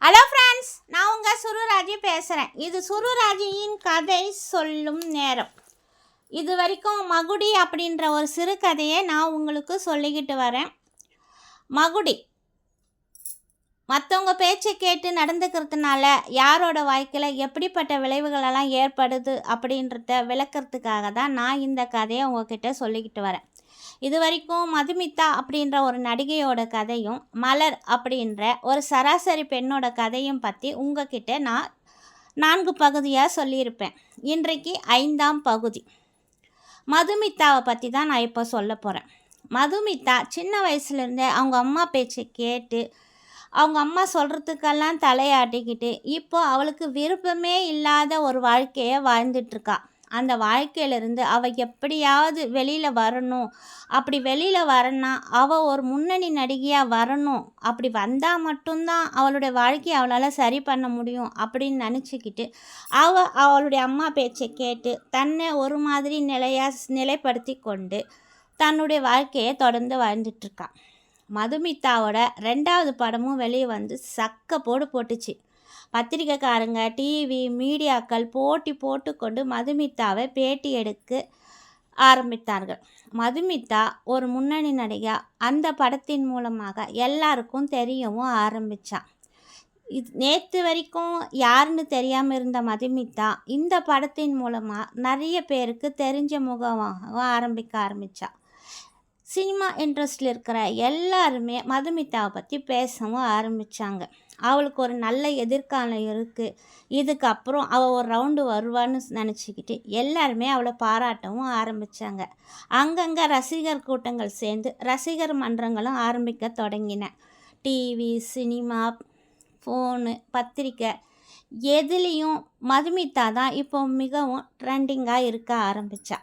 Hello friends, நான் உங்கள் சுருராஜி பேசுகிறேன். இது சுருராஜியின் கதை சொல்லும் நேரம். இது வரைக்கும் மகுடி அப்படின்ற ஒரு சிறு கதையை நான் உங்களுக்கு சொல்லிக்கிட்டு வரேன். மகுடி மற்றவங்க பேச்சை கேட்டு நடந்துக்கிறதுனால யாரோட வாழ்க்கையில் எப்படிப்பட்ட விளைவுகளெல்லாம் ஏற்படுது அப்படின்றத விளக்கிறதுக்காக தான் நான் இந்த கதையை உங்ககிட்ட சொல்லிக்கிட்டு வரேன். இது வரைக்கும் மதுமிதா அப்படின்ற ஒரு நடிகையோட கதையும் மலர் அப்படின்ற ஒரு சராசரி பெண்ணோட கதையும் பற்றி உங்ககிட்ட நான் 4 பகுதியாக சொல்லியிருப்பேன். இன்றைக்கு 5ஆம் பகுதி. மதுமிதாவை பற்றி தான் நான் இப்போ சொல்ல போகிறேன். மதுமிதா சின்ன வயசுலேருந்தே அவங்க அம்மா பேச்சை கேட்டு அவங்க அம்மா சொல்கிறதுக்கெல்லாம் தலையாட்டிக்கிட்டு இப்போ அவளுக்கு விருப்பமே இல்லாத ஒரு வாழ்க்கையை வாழ்ந்துட்டுருக்கா. அந்த வாழ்க்கையிலேருந்து அவள் எப்படியாவது வெளியில் வரணும், அப்படி வெளியில் வரனா அவள் ஒரு முன்னணி நடிகையாக வரணும், அப்படி வந்தால் மட்டும்தான் அவளுடைய வாழ்க்கையை அவளால் சரி பண்ண முடியும் அப்படின்னு நினச்சிக்கிட்டு அவளுடைய அம்மா பேச்சை கேட்டு தன்னை ஒரு மாதிரி நிலைப்படுத்தி கொண்டு தன்னுடைய வாழ்க்கையை தொடர்ந்து வாழ்ந்துட்டுருக்கா. மதுமிதாவோட 2வது படமும் வெளியே வந்து போட்டுச்சு. பத்திரிக்கைக்காரங்க, டிவி, மீடியாக்கள் போட்டி போட்டுக்கொண்டு மதுமிதாவை பேட்டி எடுக்க ஆரம்பித்தார்கள். மதுமிதா ஒரு முன்னணி நடிகை. அந்த படத்தின் மூலமாக எல்லாருக்கும் தெரியவும் ஆரம்பித்தான். நேற்று வரைக்கும் யாருன்னு தெரியாமல் இருந்த மதுமிதா இந்த படத்தின் மூலமாக நிறைய பேருக்கு தெரிஞ்ச முகமாக ஆரம்பித்தா. சினிமா இன்ட்ரெஸ்டில் இருக்கிற எல்லாருமே மதுமிதாவை பற்றி பேசவும் ஆரம்பித்தாங்க. அவளுக்கு ஒரு நல்ல எதிர்காலம் இருக்குது, இதுக்கப்புறம் அவள் ஒரு ரவுண்டு வருவான்னு நினச்சிக்கிட்டு எல்லாருமே அவளை பாராட்டவும் ஆரம்பித்தாங்க. அங்கங்கே ரசிகர் கூட்டங்கள் சேர்ந்து ரசிகர் மன்றங்களும் ஆரம்பிக்க தொடங்கின. டிவி, சினிமா, ஃபோனு, பத்திரிக்கை எதுலேயும் மதுமிதா தான் இப்போ மிகவும் ட்ரெண்டிங்காக இருக்க ஆரம்பித்தா.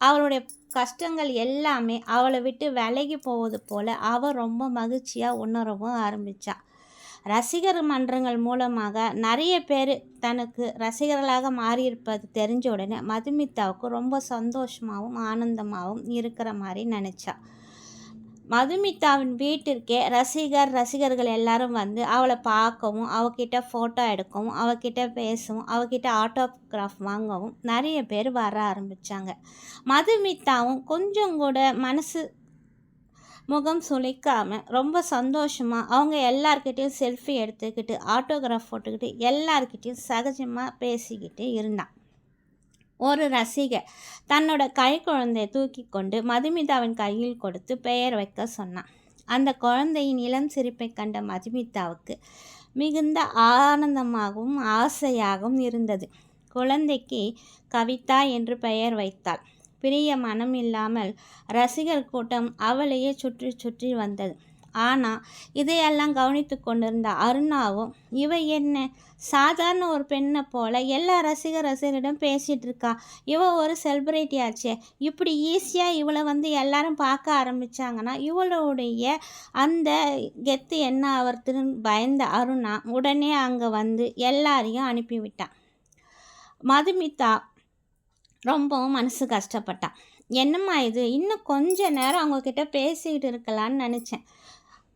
அவளுடைய கஷ்டங்கள் எல்லாமே அவளை விட்டு விலகி போவது போல் அவள் ரொம்ப மகிழ்ச்சியாக உணரவும் ஆரம்பித்தா. ரசிகர் மன்றங்கள் மூலமாக நிறைய பேர் தனக்கு ரசிகர்களாக மாறியிருப்பது தெரிஞ்ச உடனே மதுமிதாவுக்கு ரொம்ப சந்தோஷமாகவும் ஆனந்தமாகவும் இருக்கிற மாதிரி நினச்சா. மதுமிதாவின் வீட்டிற்கே ரசிகர்கள் எல்லாரும் வந்து அவளை பார்க்கவும், அவகிட்ட ஃபோட்டோ எடுக்கவும், அவகிட்ட பேசவும், அவகிட்ட ஆட்டோகிராஃப் வாங்கவும் நிறைய பேர் வர ஆரம்பித்தாங்க. மதுமிதாவும் கொஞ்சம் கூட முகம் சுளிக்காமல் ரொம்ப சந்தோஷமாக அவங்க எல்லார்கிட்டையும் செல்ஃபி எடுத்துக்கிட்டு ஆட்டோகிராஃப் போட்டுக்கிட்டு எல்லார்கிட்டையும் சகஜமாக பேசிக்கிட்டு இருந்தான். ஒரு ரசிகர் தன்னோட குழந்தையை தூக்கி கொண்டு மதுமிதாவின் கையில் கொடுத்து பெயர் வைக்க சொன்னான். அந்த குழந்தையின் இளம் சிரிப்பை கண்ட மதுமிதாவுக்கு மிகுந்த ஆனந்தமாகவும் ஆசையாகவும் இருந்தது. குழந்தைக்கு கவிதா என்று பெயர் வைத்தாள். பிரிய மனம் இல்லாமல் ரசிகர் கூட்டம் அவளையே சுற்றி சுற்றி வந்தது. ஆனால் இதையெல்லாம் கவனித்து கொண்டிருந்த அருணாவும் இவ என்ன சாதாரண ஒரு பெண்ணை போல் எல்லா ரசிகரிடம் பேசிகிட்டு இருக்கா, இவ ஒரு செலிப்ரிட்டி ஆச்சே, இப்படி ஈஸியாக இவளை வந்து எல்லாரும் பார்க்க ஆரம்பித்தாங்கன்னா இவளுடைய அந்த கெத்து என்ன ஆவறதுன்னு பயந்த அருணா உடனே அங்கே வந்து எல்லாரையும் அனுப்பிவிட்டான். மதுமிதா ரொம்பவும் மனசு கஷ்டப்பட்டான். என்னம்மா இது, இன்னும் கொஞ்ச நேரம் அவங்கக்கிட்ட பேசிக்கிட்டு இருக்கலான்னு நினச்சேன்.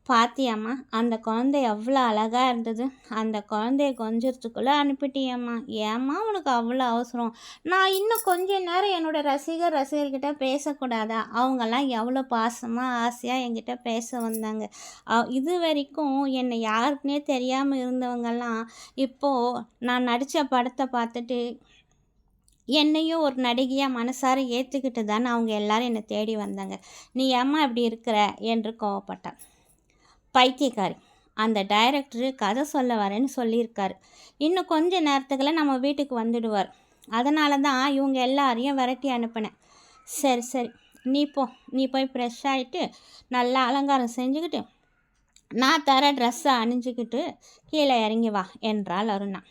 பாத்தியாம்மா, அந்த குழந்தை எவ்வளோ அழகாக இருந்தது, அந்த குழந்தைய கொஞ்சத்துக்குள்ளே அனுப்பிட்டியம்மா, ஏம்மா உனக்கு அவ்வளோ அவசரம், நான் இன்னும் கொஞ்ச நேரம் என்னோடய ரசிகர்கிட்ட பேசக்கூடாதா, அவங்கெல்லாம் எவ்வளோ பாசமாக ஆசையாக என்கிட்ட பேச வந்தாங்க, இது வரைக்கும் என்னை யாருக்குனே தெரியாமல் இருந்தவங்கெல்லாம் இப்போது நான் நடித்த படத்தை பார்த்துட்டு என்னையும் ஒரு நடிகையாக மனசார ஏற்றுக்கிட்டு தானே அவங்க எல்லாரும் என்னை தேடி வந்தாங்க, நீ ஏம்மா இப்படி இருக்கிற என்று கோவப்பட்டான். பைத்தியக்காரி, அந்த டைரக்டரு கதை சொல்ல வரேன்னு சொல்லியிருக்காரு, இன்னும் கொஞ்ச நேரத்துக்குள்ள நம்ம வீட்டுக்கு வந்துடுவார், அதனால தான் இவங்க எல்லாரையும் விரட்டி அனுப்பினேன். சரி நீ போய் ஃப்ரெஷ் ஆகிட்டு நல்லா அலங்காரம் செஞ்சுக்கிட்டு நான் தர ட்ரெஸ்ஸை அணிஞ்சிக்கிட்டு கீழே இறங்கி வா என்றாள் அருணா.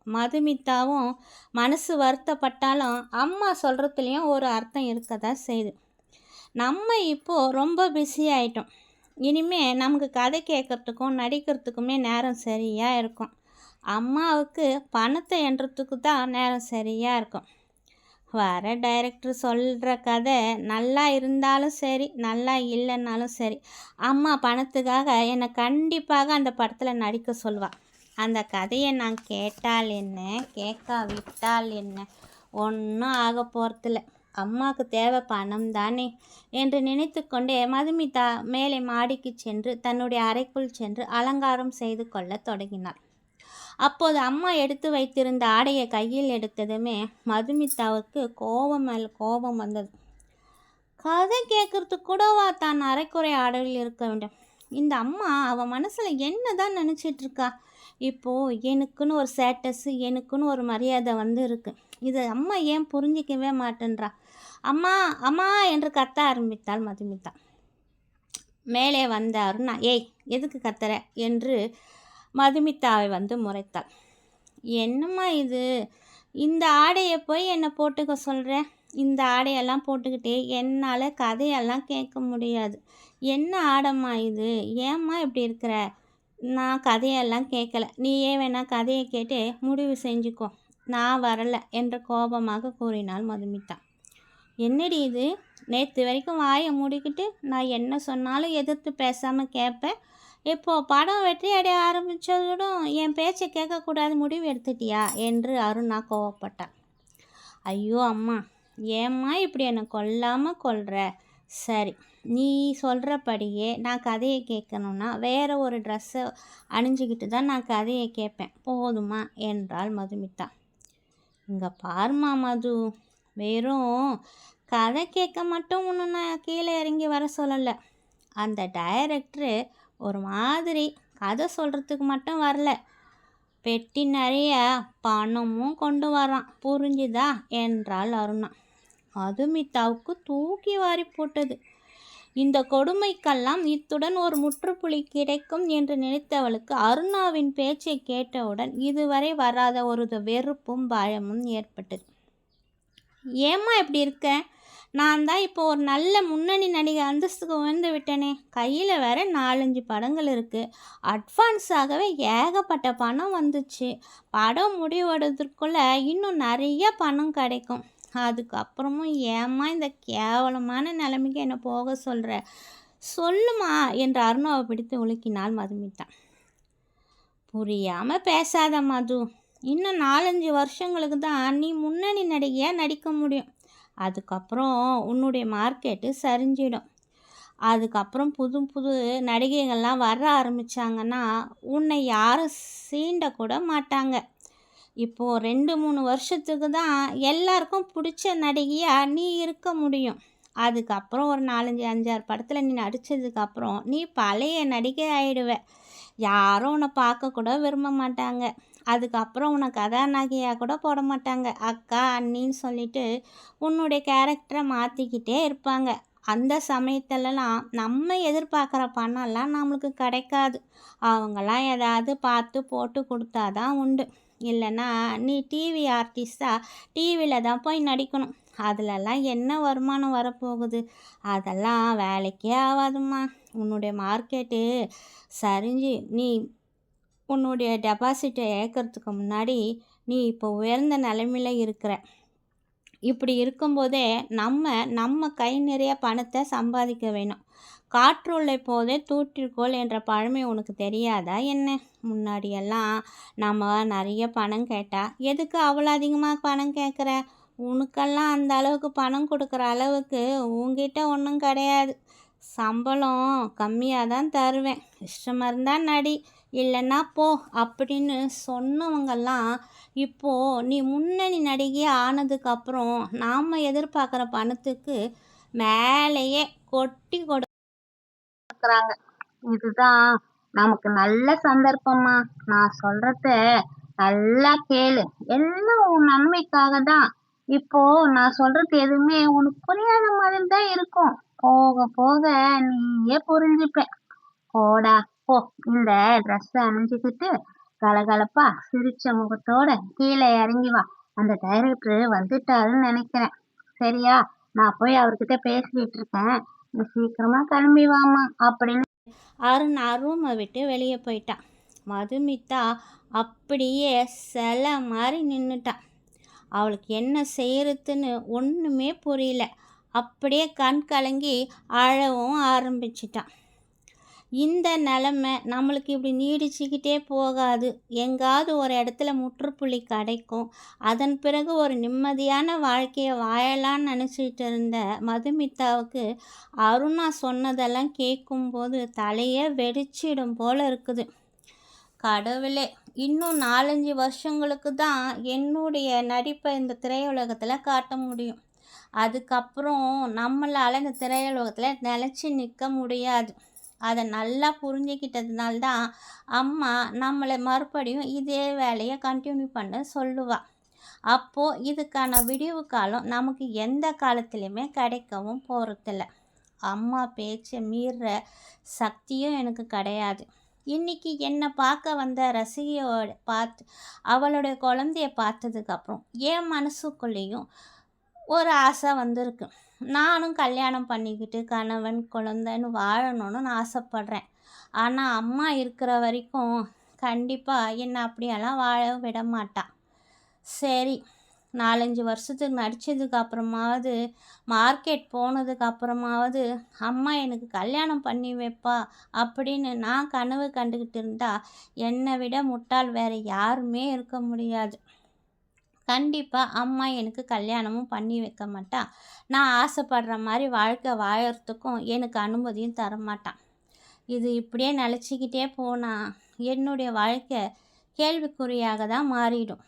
மதுமிதாவும் மனசு வருத்தப்பட்டாலும் அம்மா சொல்கிறதுலேயும் ஒரு அர்த்தம் இருக்க தான் செய்யுது. நம்ம இப்போது ரொம்ப பிஸி ஆகிட்டோம், இனிமேல் நமக்கு கதை கேட்குறதுக்கும் நடிக்கிறதுக்குமே நேரம் சரியாக இருக்கும். அம்மாவுக்கு பணத்தை எண்ணுறதுக்கு தான் நேரம் சரியாக இருக்கும். வர டைரக்டர் சொல்கிற கதை நல்லா இருந்தாலும் சரி, நல்லா இல்லைன்னாலும் சரி, அம்மா பணத்துக்காக என்னை கண்டிப்பாக அந்த படத்தில் நடிக்க சொல்வாள். அந்த கதையை நான் கேட்டால் என்ன, கேட்காவிட்டால் என்ன, ஒன்றும் ஆக போகிறதில்ல. அம்மாவுக்கு தேவை பணம் தானே என்று நினைத்து கொண்டே மதுமிதா மேலே மாடிக்கு சென்று தன்னுடைய அறைக்குள் சென்று அலங்காரம் செய்து கொள்ள தொடங்கினாள். அப்போது அம்மா எடுத்து வைத்திருந்த ஆடையை கையில் எடுத்ததுமே மதுமிதாவுக்கு கோபம் மேல் கோபம் வந்தது. கதை கேட்கறதுக்கு கூடவா தான் அரைக்குறை ஆடையில் இருக்க வேண்டும்? இந்த அம்மா அவன் மனசில் என்ன தான் நினச்சிட்ருக்கா? இப்போது எனக்குன்னு ஒரு ஸ்டேட்டஸு, எனக்குன்னு ஒரு மரியாதை இருக்கு. இது அம்மா ஏன் புரிஞ்சிக்கவே மாட்டேன்றா? அம்மா அம்மா என்று கத்த ஆரம்பித்தாள் மதுமிதா. மேலே வந்த அருணா, ஏய் எதுக்கு கத்துற என்று மதுமிதாவை முறைத்தாள். என்னம்மா இது, இந்த ஆடையை போய் என்னை போட்டுக்க சொல்கிறேன்? இந்த ஆடையெல்லாம் போட்டுக்கிட்டே என்னால் கதையெல்லாம் கேட்க முடியாது. என்ன ஆடம்மா இது? ஏம்மா இப்படி இருக்கிற? நான் கதையெல்லாம் கேட்கல, நீயே வேணா கதையை கேட்டு முடிவு செஞ்சுக்கோ, நான் வரலை என்று கோபமாக கூறினாள் மதுமிதா. என்னடி இது, நேற்று வரைக்கும் வாயை மூடிக்கிட்டு நான் என்ன சொன்னாலும் எதிர்த்து பேசாமல் கேட்பேன், இப்போது படம் வெற்றி அடைய ஆரம்பித்ததுடன் என் பேச்சை கேட்கக்கூடாது முடிவு எடுத்துட்டியா என்று அருணா கோவப்பட்டான். ஐயோ அம்மா, ஏம்மா இப்படி என்னை கொல்லாமல் கொல்ற? சரி, நீ சொல்கிறபடியே நான் கதையை கேட்கணுன்னா வேறு ஒரு ட்ரெஸ்ஸை அணிஞ்சிக்கிட்டு தான் நான் கதையை கேட்பேன், போதுமா என்றாள் மதுமிதா. இங்கே பாருமா மது, வெறும் கதை கேட்க மட்டும் ஒன்று நான் கீழே இறங்கி வர சொல்லலை. அந்த டைரக்டரு ஒரு மாதிரி கதை சொல்கிறதுக்கு மட்டும் வரல, பெட்டி நிறைய பணமும் கொண்டு வரான், புரிஞ்சுதா என்றாள் அருணா. மதுமிதாவுக்கு தூக்கி வாரி போட்டது. இந்த கொடுமைக்கெல்லாம் இத்துடன் ஒரு முற்றுப்புள்ளி கிடைக்கும் என்று நினைத்தவளுக்கு அருணாவின் பேச்சை கேட்டவுடன் இதுவரை வராத ஒரு வெறுப்பும் பயமும் ஏற்பட்டது. ஏம்மா இப்படி இருக்க? நான் தான் இப்போ ஒரு நல்ல முன்னணி நடிகை அந்தஸ்துக்கு உயர்ந்து விட்டேனே, கையில் வேற 4-5 படங்கள் இருக்குது, அட்வான்ஸாகவே ஏகப்பட்ட பணம் வந்துச்சு, படம் முடிவடைவதற்குள்ளே இன்னும் நிறைய பணம் கிடைக்கும், அதுக்கப்புறமும் ஏம்மா இந்த கேவலமான நிலைமைக்கு என்னை போக சொல்கிற? சொல்லுமா என்று அருணாவை பிடித்து உலுக்கினாள் மதுமிதா. புரியாமல் பேசாத மது, இன்னும் 4-5 வருஷங்களுக்கு தான் நீ முன்னணி நடிகையாக நடிக்க முடியும், அதுக்கப்புறம் உன்னுடைய மார்க்கெட்டு சரிஞ்சிடும், அதுக்கப்புறம் புது புது நடிகைகள்லாம் வர ஆரம்பித்தாங்கன்னா உன்னை யாரும் சீண்டக்கூட மாட்டாங்க. இப்போது 2-3 வருஷத்துக்கு தான் எல்லாருக்கும் பிடிச்ச நடிகையாக நீ இருக்க முடியும், அதுக்கப்புறம் ஒரு 4-5 படத்தில் நீ நடித்ததுக்கப்புறம் நீ பழைய நடிகை ஆகிடுவ, யாரும் உன்னை பார்க்க கூட விரும்ப மாட்டாங்க, அதுக்கப்புறம் உன்னை கதாநாயகியாக கூட போட மாட்டாங்க, அக்கா அண்ணின்னு சொல்லிட்டு உன்னுடைய கேரக்டரை மாற்றிக்கிட்டே இருப்பாங்க. அந்த சமயத்துலலாம் நம்ம எதிர்பார்க்குற பணம்லாம் நம்மளுக்கு கிடைக்காது, அவங்களாம் ஏதாவது பார்த்து போட்டு கொடுத்தாதான் உண்டு, இல்லைன்னா நீ டிவி ஆர்டிஸ்டாக டிவியில் தான் போய் நடிக்கணும், அதிலெல்லாம் என்ன வருமானம் வரப்போகுது? அதெல்லாம் வேலைக்கே ஆகாதும்மா. உன்னுடைய மார்க்கெட்டு சரிஞ்சு நீ உன்னுடைய டெபாசிட்டை ஏற்கிறதுக்கு முன்னாடி நீ இப்போ உயர்ந்த நிலைமையில் இருக்கிற, இப்படி இருக்கும்போதே நம்ம கை நிறைய பணத்தை சம்பாதிக்க வேணும், காற்றுள்ளே போதே தூற்றிக்கோள் என்ற பழமை உனக்கு தெரியாதா என்ன? முன்னாடியெல்லாம் நம்ம நிறைய பணம் கேட்டால் எதுக்கு அவ்வளோ அதிகமாக பணம் கேட்குற? உனக்கெல்லாம் அந்த அளவுக்கு பணம் கொடுக்குற அளவுக்கு உங்ககிட்ட ஒன்றும் கிடையாது, சம்பளம் கம்மியாக தான் தருவேன், இஷ்டமாக இருந்தால் நடி, இல்லைன்னா போ அப்படின்னு சொன்னவங்கெல்லாம் இப்போது நீ முன்னணி நடிகை ஆனதுக்கப்புறம் நாம் எதிர்பார்க்குற பணத்துக்கு மேலேயே கொட்டி கொடுக்குறாங்க. இதுதான் நமக்கு நல்ல சந்தர்ப்பமா, நான் சொல்கிறத நல்லா கேளு, எல்லாம் உன் நன்மைக்காக தான். இப்போ நான் சொல்கிறது எதுவுமே உனக்கு புரியாத மாதிரி தான் இருக்கும், போக போக நீயே புரிஞ்சுப்ப. போடா போ, இந்த ட்ரெஸ்ஸை அணிஞ்சுக்கிட்டு கலகலப்பா சிரிச்ச முகத்தோட கீழே இறங்கி வா, அந்த டைரக்டர் வந்துட்டாருன்னு நினைக்கிறேன், சரியா? நான் போய் அவர்கிட்ட பேசிக்கிட்டு இருக்கேன், நீ சீக்கிரமா கிளம்பி வாமா அப்படின்னு அருணா ரூமை விட்டு வெளியே போயிட்டான். மதுமிதா அப்படியே சில மாதிரி நின்றுட்டான். அவளுக்கு என்ன செய்யறதுன்னு ஒன்றுமே புரியல, அப்படியே கண் கலங்கி அழவும் ஆரம்பிச்சிட்டான். இந்த நிலமை நம்மளுக்கு இப்படி நீடிச்சுக்கிட்டே போகாது. எங்காவது ஒரு இடத்துல முற்றுப்புள்ளி கிடைக்கும். அதன் பிறகு ஒரு நிம்மதியான வாழ்க்கையை வாழலான்னு நினச்சிட்டு இருந்த மதுமிதாவுக்கு அருணா சொன்னதெல்லாம் கேட்கும்போது தலையே வெடிச்சிடும் போல இருக்குது. கடவுளே! இன்னும் 4, 5 வருஷங்களுக்கு தான் என்னுடைய நடிப்பை இந்த திரையுலகத்தில் காட்ட முடியும். அதுக்கப்புறம் நம்மளால் இந்த திரையுலகத்தில் நிலச்சி நிற்க முடியாது. அதை நல்லா புரிஞ்சுக்கிட்டதுனால தான் அம்மா நம்மளை மறுபடியும் இதே வேலையை கண்டினியூ பண்ண சொல்லுவாள். அப்போது இதுக்கான விடிவு காலம் நமக்கு எந்த காலத்துலேயுமே கிடைக்கவும் போகிறதில்ல. அம்மா பேச்சை மீறுற சக்தியும் எனக்கு கிடையாது. இன்றைக்கி என்னை பார்க்க வந்த ரசிகையோட அவளுடைய குழந்தைய பார்த்ததுக்கப்புறம் என் மனசுக்குள்ளேயும் ஒரு ஆசை வந்திருக்கு. நானும் கல்யாணம் பண்ணிக்கிட்டு கணவன் குழந்தைன்னு வாழணும்னு நான் ஆசைப்பட்றேன். ஆனால் அம்மா இருக்கிற வரைக்கும் கண்டிப்பாக என்னை அப்படியெல்லாம் வாழ விட மாட்டாள். சரி, 4, 5 வருஷத்துக்கு நடித்ததுக்கு அப்புறமாவது மார்க்கெட் போனதுக்கு அப்புறமாவது அம்மா எனக்கு கல்யாணம் பண்ணி வைப்பா அப்படின்னு நான் கனவு கண்டுக்கிட்டு இருந்தால் என்னை விட முட்டாள் வேறு யாருமே இருக்க முடியாது. கண்டிப்பாக அம்மா எனக்கு கல்யாணமும் பண்ணி வைக்க மாட்டா. நான் ஆசைப்படுற மாதிரி வாழ்க்கை வாழறதுக்கும் எனக்கு அனுமதியும் தரமாட்டான். இது இப்படியே நிலச்சிக்கிட்டே போனால் என்னுடைய வாழ்க்கை கேள்விக்குறியாக தான் மாறிடும்.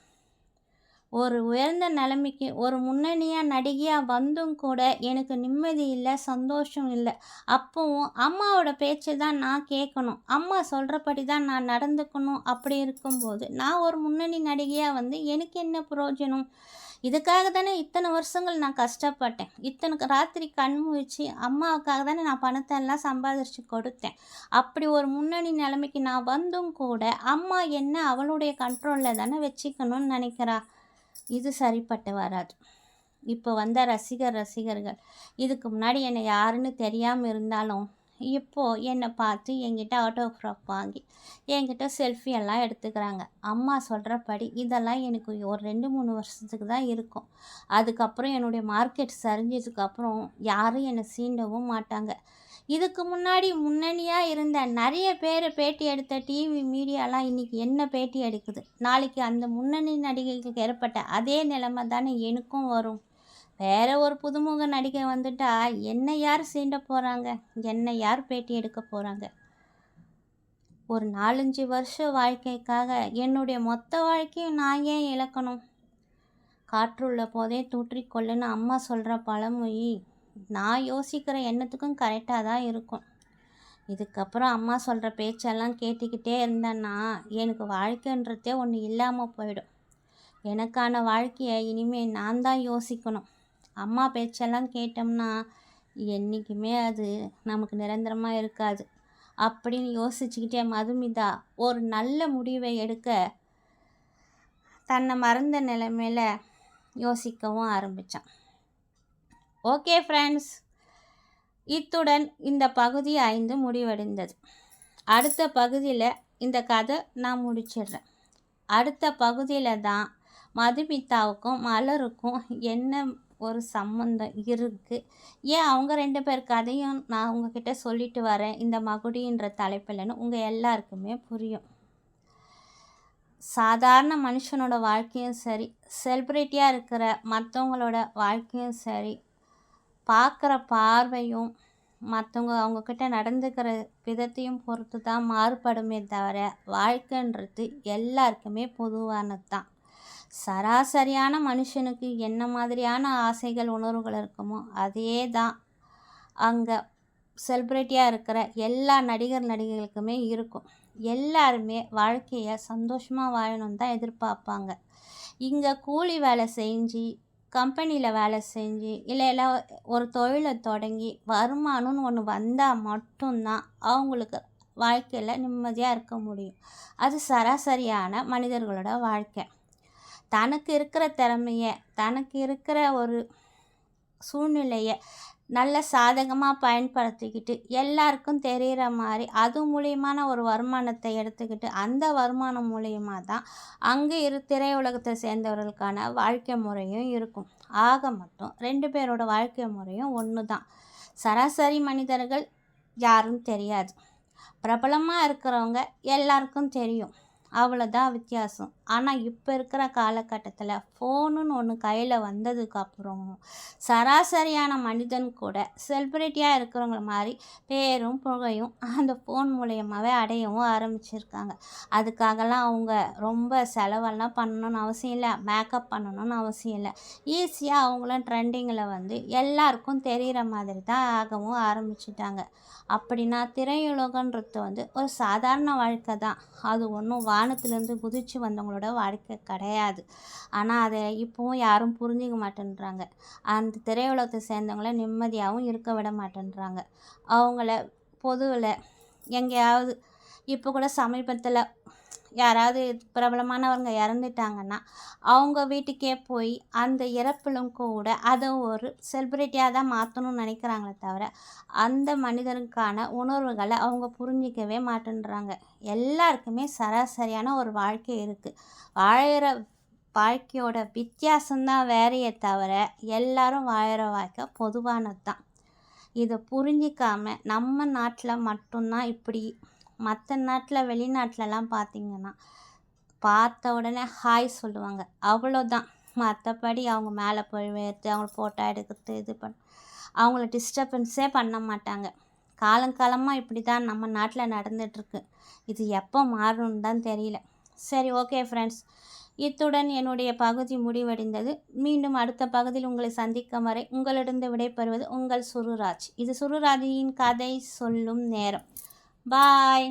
ஒரு உயர்ந்த நிலைமைக்கு ஒரு முன்னணியாக நடிகையாக வந்தும் கூட எனக்கு நிம்மதி இல்லை, சந்தோஷம் இல்லை. அப்போவும் அம்மாவோட பேச்சு தான் நான் கேட்கணும், அம்மா சொல்கிறபடி தான் நான் நடந்துக்கணும். அப்படி இருக்கும்போது நான் ஒரு முன்னணி நடிகையாக வந்து எனக்கு என்ன பிரயோஜனம்? இதுக்காக தானே இத்தனை வருஷங்கள் நான் கஷ்டப்பட்டேன். இத்தனை ராத்திரி கண் முழிச்சு அம்மாவுக்காக தானே நான் பணத்தை எல்லாம் சம்பாதிச்சு கொடுத்தேன். அப்படி ஒரு முன்னணி நிலைமைக்கு நான் வந்தும் கூட அம்மா என்ன அவளுடைய கண்ட்ரோலில் தானே வச்சுக்கணும்னு நினைக்கிறா. இது சரிப்பட்டு வராது. இப்போ வந்த ரசிகர்கள் இதுக்கு முன்னாடி என்னை யாருன்னு தெரியாமல் இருந்தாலும் இப்போது என்னை பார்த்து என்கிட்ட ஆட்டோகிராஃப் வாங்கி என்கிட்ட செல்ஃபி எல்லாம் எடுத்துக்கிறாங்க. அம்மா சொல்கிறபடி இதெல்லாம் எனக்கு ஒரு 2-3 வருஷத்துக்கு தான் இருக்கும். அதுக்கப்புறம் என்னுடைய மார்க்கெட் சரிஞ்சதுக்கப்புறம் யாரும் என்னை சீண்டவும் மாட்டாங்க. இதுக்கு முன்னாடி முன்னணியாக இருந்த நிறைய பேர் பேட்டி எடுத்த டிவி மீடியாலாம் இன்றைக்கி என்ன பேட்டி எடுக்குது? நாளைக்கு அந்த முன்னணி நடிகைகளுக்கு ஏற்பட்ட அதே நிலைமை தானே எனக்கும் வரும். வேறு ஒரு புதுமுக நடிகை வந்துட்டால் என்னை யார் சீண்ட போகிறாங்க? என்னை யார் பேட்டி எடுக்க போகிறாங்க? ஒரு 4-5 வருஷ வாழ்க்கைக்காக என்னுடைய மொத்த வாழ்க்கையும் நான் ஏன் இழக்கணும்? காற்றுள்ள போதே தூற்றிக்கொள்ளுன்னு அம்மா சொல்கிற பழமொழி நான் யோசிக்கிற எண்ணத்துக்கும் கரெக்டாக தான் இருக்கும். இதுக்கப்புறம் அம்மா சொல்கிற பேச்செல்லாம் கேட்டுக்கிட்டே இருந்தேன்னா எனக்கு வாழ்க்கைன்றதே ஒன்று இல்லாமல் போயிடும். எனக்கான வாழ்க்கையை இனிமேல் நான் தான் யோசிக்கணும். அம்மா பேச்செல்லாம் கேட்டோம்னா என்றைக்குமே அது நமக்கு நிரந்தரமாக இருக்காது அப்படின்னு யோசிச்சுக்கிட்டே மதுமிதா ஒரு நல்ல முடிவை எடுக்க தன்னை மறந்த நிலைமையில் யோசிக்கவும் ஆரம்பித்தான். ஓகே ஃப்ரெண்ட்ஸ், இத்துடன் இந்த பகுதி 5 முடிவடைந்தது. அடுத்த பகுதியில் இந்த கதை நான் முடிச்சிடுறேன். அடுத்த பகுதியில் தான் மதுமிதாவுக்கும் மலருக்கும் என்ன ஒரு சம்மந்தம் இருக்குது, ஏன் அவங்க 2 பேர் கதையும் நான் உங்ககிட்ட சொல்லிட்டு வரேன் இந்த மகுடின்ற தலைப்பில்னு உங்கள் எல்லாருக்குமே புரியும். சாதாரண மனுஷனோட வாழ்க்கையும் சரி, செலிப்ரிட்டியாக இருக்கிற மற்றவங்களோட வாழ்க்கையும் சரி, பார்க்குற பார்வையும் மற்றவங்க அவங்கக்கிட்ட நடந்துக்கிற விதத்தையும் பொறுத்து தான் மாறுபடுமே தவிர வாழ்க்கைன்றது எல்லாருக்குமே பொதுவானது தான். சராசரியான மனுஷனுக்கு என்ன மாதிரியான ஆசைகள் உணர்வுகள் இருக்குமோ அதே தான் அங்கே செலிப்ரிட்டியாக இருக்கிற எல்லா நடிகைகளுக்குமே இருக்கும். எல்லாருமே வாழ்க்கையை சந்தோஷமாக வாழணும்னு தான் எதிர்பார்ப்பாங்க. இங்கே கூலி வேலை செஞ்சு கம்பெனியில் வேலை செஞ்சு இல்லை ஒரு தொழிலை தொடங்கி வருமானம்னு ஒன்று வந்தால் மட்டும்தான் அவங்களுக்கு வாழ்க்கையில் நிம்மதியாக இருக்க முடியும். அது சராசரியான மனிதர்களோட வாழ்க்கை. தனக்கு இருக்கிற திறமையை, தனக்கு இருக்கிற ஒரு சூழ்நிலையை நல்ல சாதகமாக பயன்படுத்திக்கிட்டு எல்லாருக்கும் தெரிகிற மாதிரி அது மூலியமான ஒரு வருமானத்தை எடுத்துக்கிட்டு அந்த வருமானம் மூலியமாக தான் அங்கே திரையுலகத்தை சேர்ந்தவர்களுக்கான வாழ்க்கை முறையும் இருக்கும். ஆக மொத்தம் 2 பேரோட வாழ்க்கை முறையும் ஒன்று தான். சராசரி மனிதர்கள் யாரும் தெரியாது. பிரபலமாக இருக்கிறவங்க எல்லாருக்கும் தெரியும், அவ்வளோதான் வித்தியாசம். ஆனால் இப்போ இருக்கிற காலகட்டத்தில் ஃபோனுன்னு ஒன்று கையில் வந்ததுக்கப்புறமும் சராசரியான மனிதன் கூட செலிப்ரிட்டியாக இருக்கிறவங்கள மாதிரி பேரும் புகழும் அந்த ஃபோன் மூலியமாகவே அடையவும் ஆரம்பிச்சிருக்காங்க. அதுக்காகலாம் அவங்க ரொம்ப செலவெல்லாம் பண்ணணும்னு அவசியம் இல்லை, மேக்கப் பண்ணணும்னு அவசியம் இல்லை. ஈஸியாக அவங்களும் ட்ரெண்டிங்கில் வந்து எல்லாருக்கும் தெரிகிற மாதிரி தான் ஆகவும் ஆரம்பிச்சிட்டாங்க. அப்படின்னா திரையுலகன்றது வந்து ஒரு சாதாரண வாழ்க்கை தான். அது ஒன்றும் வானத்திலேருந்து குதித்து வந்தவங்களோட வாழ்க்கை கிடையாது. ஆனால் அதை இப்போவும் யாரும் புரிஞ்சிக்க மாட்டேன்றாங்க. அந்த திரையுலகத்தை சேர்ந்தவங்கள நிம்மதியாகவும் இருக்க விட மாட்டேன்றாங்க. அவங்கள பொதுவில் எங்கேயாவது இப்போ கூட சமீபத்தில் யாராவது பிரபலமானவங்க இறந்துட்டாங்கன்னா அவங்க வீட்டுக்கே போய் அந்த இறப்பிலும் கூட அதை ஒரு செலிப்ரிட்டியாக தான் மாற்றணும்னு நினைக்கிறாங்களே தவிர அந்த மனிதனுக்கான உணர்வுகளை அவங்க புரிஞ்சிக்கவே மாட்டேன்றாங்க. எல்லாருக்குமே சராசரியான ஒரு வாழ்க்கை இருக்குது. வாழற வாழ்க்கையோட வித்தியாசம்தான் வேறையே தவிர எல்லாரும் வாழற வாழ்க்கை பொதுவானது தான். இதை புரிஞ்சிக்காம நம்ம நாட்டில் மட்டும்தான் இப்படி. மற்ற நாட்டில் வெளிநாட்டிலலாம் பார்த்திங்கன்னா பார்த்த உடனே ஹாய் சொல்லுவாங்க, அவ்வளோதான். மற்றபடி அவங்க மேலே போய் வேர்த்து அவங்கள ஃபோட்டோ எடுக்கிறது இது அவங்கள டிஸ்டர்பன்ஸே பண்ண மாட்டாங்க. காலங்காலமாக இப்படி தான் நம்ம நாட்டில் நடந்துகிட்ருக்கு. இது எப்போ மாறணும்னு தான் தெரியல. சரி, ஓகே ஃப்ரெண்ட்ஸ், இத்துடன் என்னுடைய பகுதி முடிவடைந்தது. மீண்டும் அடுத்த பகுதியில் உங்களை சந்திக்கும் வரை உங்களிடம் விடைபெறுவது உங்கள் சுருராஜ். இது சுருராஜின் கதை சொல்லும் நேரம். பாய்.